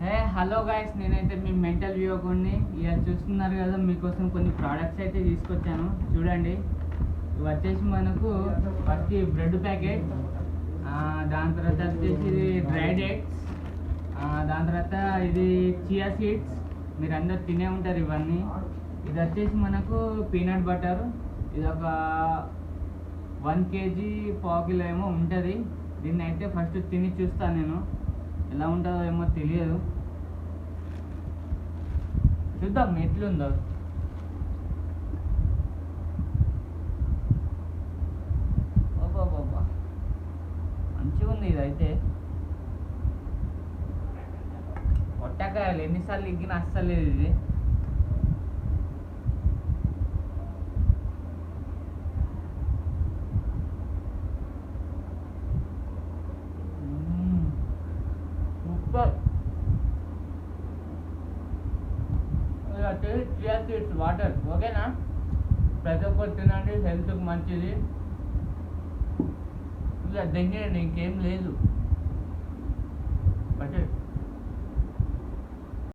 Hello guys, నేనైతే మీ mental వ్యూకొని ఇక చూస్తున్నారు కదా, మీకోసం కొన్ని ప్రోడక్ట్స్ అయితే తీసుకొచ్చాను. చూడండి, ఇవి వచ్చేసి మనకు ఫస్ట్ బ్రెడ్ ప్యాకెట్, దాని తర్వాత వచ్చేసి ఇది డ్రై డేట్స్, దాని తర్వాత ఇది చియా సీడ్స్. మీరు అందరు తినే ఉంటారు ఇవన్నీ. ఇది వచ్చేసి మనకు పీనట్ బటర్. ఇది ఒక 1 kg పావు కిలో ఏమో ఉంటుంది. దీన్ని అయితే ఫస్ట్ తిని చూస్తాను నేను, ఎలా ఉంటుందో ఏమో తెలియదు. చూద్దాం ఎట్లుందో. బాబా, మంచిగా ఉంది ఇదైతే. పొట్టకాయలు ఎన్నిసార్లు ఎగ్గినా అస్సలేదు ఇది. సూపర్. చియా సీడ్స్ వాటర్ ఓకేనా? ప్రతి ఒక్కరు తినండి, హెల్త్కి మంచిది. ఇలా దెంగేయండి, ఇంకేం లేదు.